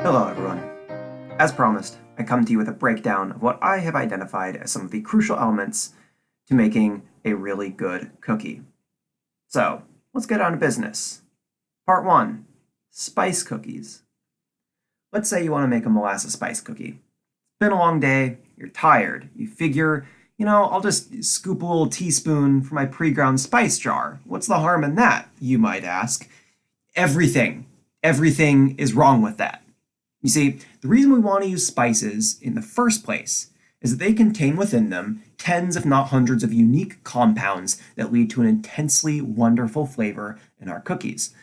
Hello everyone. As promised, I come to you with a breakdown of what I have identified as some of the crucial elements to making a really good cookie. So, let's get on to business. Part 1. Spice cookies. Let's say you want to make a molasses spice cookie. It's been a long day, you're tired, you figure, I'll just scoop a little teaspoon from my pre-ground spice jar. What's the harm in that, you might ask? Everything. Everything is wrong with that. You see, the reason we want to use spices in the first place is that they contain within them tens if not hundreds of unique compounds that lead to an intensely wonderful flavor in our cookies.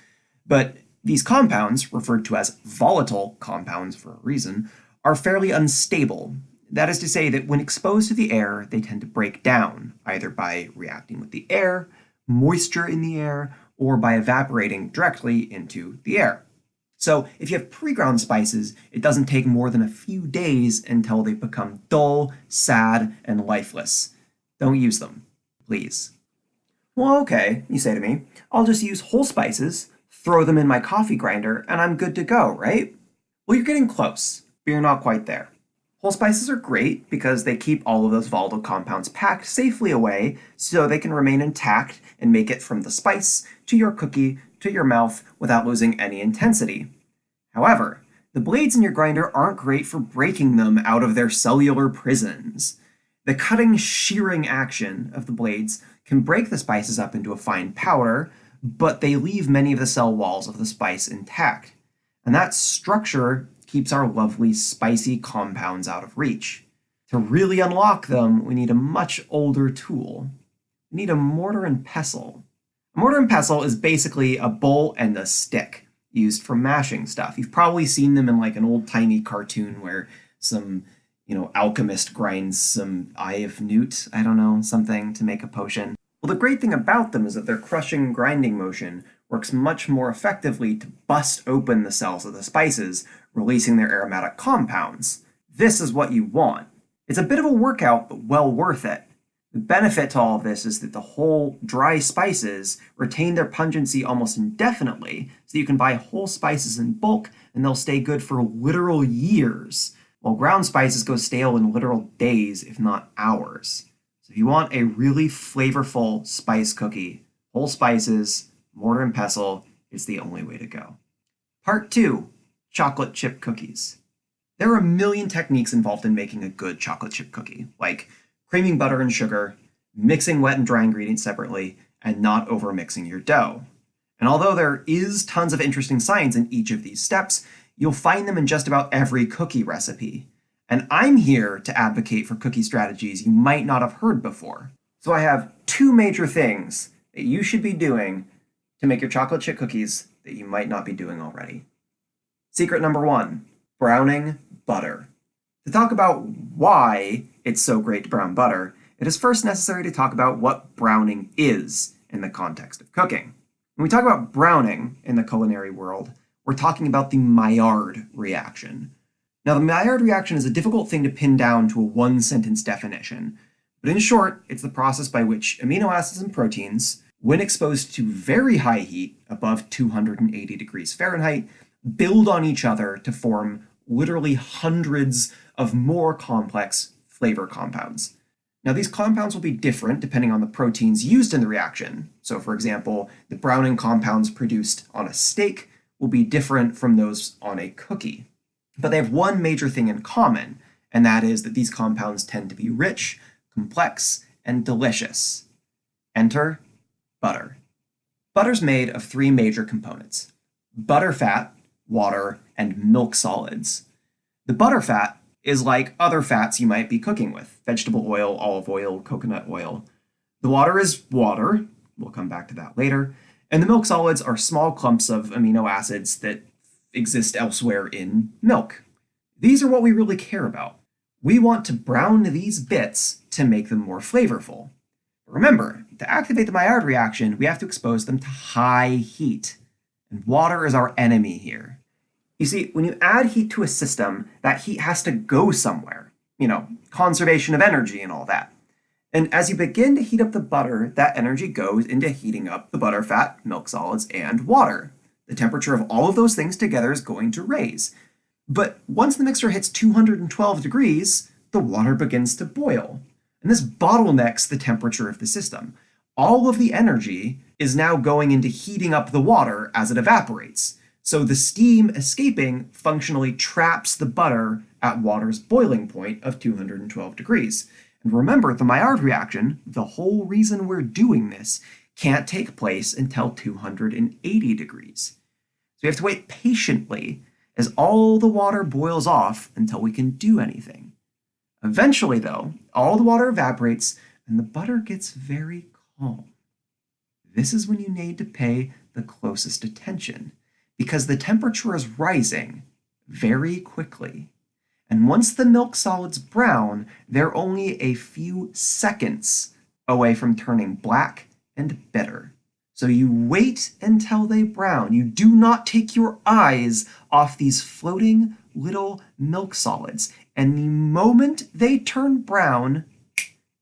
But these compounds, referred to as volatile compounds for a reason, are fairly unstable. That is to say that when exposed to the air, they tend to break down, either by reacting with the air, moisture in the air, or by evaporating directly into the air. So if you have pre-ground spices, it doesn't take more than a few days until they become dull, sad, and lifeless. Don't use them, please. Well, okay, you say to me, I'll just use whole spices, throw them in my coffee grinder, and I'm good to go, right? Well, you're getting close, but you're not quite there. Whole spices are great because they keep all of those volatile compounds packed safely away so they can remain intact and make it from the spice to your cookie to your mouth without losing any intensity. However, the blades in your grinder aren't great for breaking them out of their cellular prisons. The cutting, shearing action of the blades can break the spices up into a fine powder, but they leave many of the cell walls of the spice intact. And that structure keeps our lovely spicy compounds out of reach. To really unlock them, we need a much older tool. We need a mortar and pestle. A mortar and pestle is basically a bowl and a stick used for mashing stuff. You've probably seen them in like an old-timey cartoon where some, alchemist grinds some eye of newt, I don't know, something to make a potion. Well, the great thing about them is that their crushing grinding motion works much more effectively to bust open the cells of the spices, releasing their aromatic compounds. This is what you want. It's a bit of a workout, but well worth it. The benefit to all of this is that the whole dry spices retain their pungency almost indefinitely, so you can buy whole spices in bulk and they'll stay good for literal years, while ground spices go stale in literal days, if not hours. So if you want a really flavorful spice cookie, whole spices, mortar and pestle is the only way to go. Part 2. Chocolate chip cookies. There are a million techniques involved in making a good chocolate chip cookie, like creaming butter and sugar, mixing wet and dry ingredients separately, and not overmixing your dough. And although there is tons of interesting science in each of these steps, you'll find them in just about every cookie recipe. And I'm here to advocate for cookie strategies you might not have heard before. So I have two major things that you should be doing to make your chocolate chip cookies that you might not be doing already. Secret number 1, browning butter. To talk about why it's so great to brown butter, it is first necessary to talk about what browning is in the context of cooking. When we talk about browning in the culinary world, we're talking about the Maillard reaction. Now, the Maillard reaction is a difficult thing to pin down to a one-sentence definition, but in short, it's the process by which amino acids and proteins, when exposed to very high heat, above 280 degrees Fahrenheit, build on each other to form literally hundreds of more complex flavor compounds. Now, these compounds will be different depending on the proteins used in the reaction. So, for example, the browning compounds produced on a steak will be different from those on a cookie. But they have one major thing in common, and that is that these compounds tend to be rich, complex, and delicious. Enter butter. Butter's made of 3 major components: butterfat, water, and milk solids. The butterfat is like other fats you might be cooking with: vegetable oil, olive oil, coconut oil. The water is water, we'll come back to that later, and the milk solids are small clumps of amino acids that exist elsewhere in milk. These are what we really care about. We want to brown these bits to make them more flavorful. But remember, to activate the Maillard reaction, we have to expose them to high heat, and water is our enemy here. You see, when you add heat to a system, that heat has to go somewhere. Conservation of energy and all that. And as you begin to heat up the butter, that energy goes into heating up the butterfat, milk solids, and water. The temperature of all of those things together is going to raise. But once the mixture hits 212 degrees, the water begins to boil. And this bottlenecks the temperature of the system. All of the energy is now going into heating up the water as it evaporates. So the steam escaping functionally traps the butter at water's boiling point of 212 degrees. And remember, the Maillard reaction, the whole reason we're doing this, can't take place until 280 degrees. So we have to wait patiently as all the water boils off until we can do anything. Eventually, though, all the water evaporates and the butter gets very calm. This is when you need to pay the closest attention because the temperature is rising very quickly. And once the milk solids brown, they're only a few seconds away from turning black and bitter. So you wait until they brown. You do not take your eyes off these floating little milk solids. And the moment they turn brown,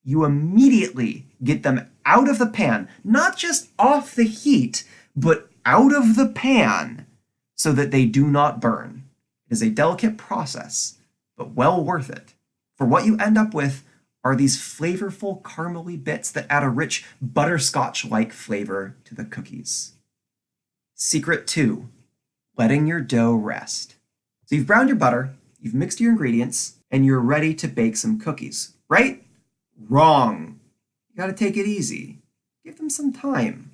you immediately get them out of the pan, not just off the heat, but out of the pan so that they do not burn. It is a delicate process, but well worth it. For what you end up with are these flavorful caramely bits that add a rich butterscotch-like flavor to the cookies. Secret 2, letting your dough rest. So you've browned your butter, you've mixed your ingredients, and you're ready to bake some cookies, right? Wrong. You gotta take it easy. Give them some time.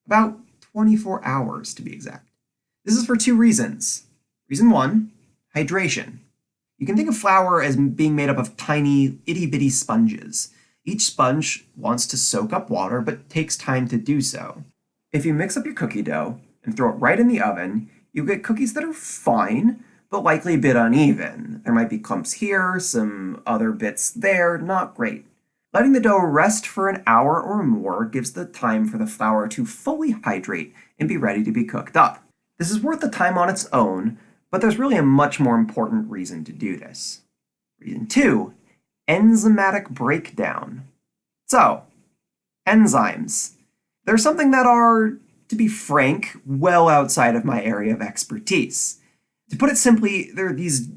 About 24 hours to be exact. This is for 2 reasons. Reason 1, hydration. You can think of flour as being made up of tiny, itty-bitty sponges. Each sponge wants to soak up water, but takes time to do so. If you mix up your cookie dough and throw it right in the oven, you get cookies that are fine, but likely a bit uneven. There might be clumps here, some other bits there, not great. Letting the dough rest for an hour or more gives the time for the flour to fully hydrate and be ready to be cooked up. This is worth the time on its own, but there's really a much more important reason to do this. Reason 2, enzymatic breakdown. So, enzymes. They're something that are, to be frank, well outside of my area of expertise. To put it simply, they're these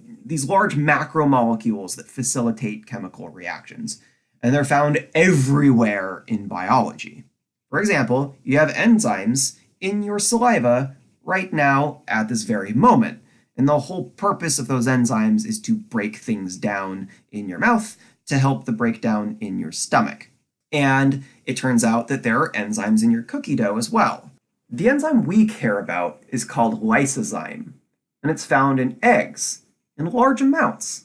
large macromolecules that facilitate chemical reactions, and they're found everywhere in biology. For example, you have enzymes in your saliva right now at this very moment. And the whole purpose of those enzymes is to break things down in your mouth to help the breakdown in your stomach. And it turns out that there are enzymes in your cookie dough as well. The enzyme we care about is called lysozyme, and it's found in eggs in large amounts.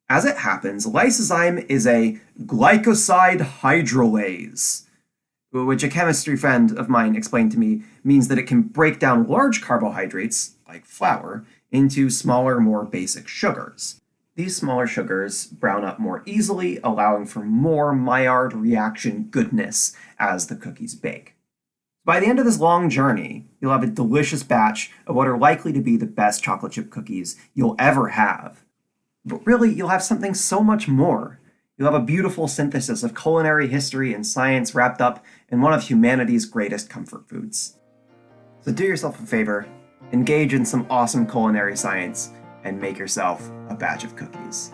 As it happens, lysozyme is a glycoside hydrolase, which a chemistry friend of mine explained to me means that it can break down large carbohydrates, like flour, into smaller, more basic sugars. These smaller sugars brown up more easily, allowing for more Maillard reaction goodness as the cookies bake. By the end of this long journey, you'll have a delicious batch of what are likely to be the best chocolate chip cookies you'll ever have. But really, you'll have something so much more. You'll have a beautiful synthesis of culinary history and science wrapped up in one of humanity's greatest comfort foods. So do yourself a favor, engage in some awesome culinary science, and make yourself a batch of cookies.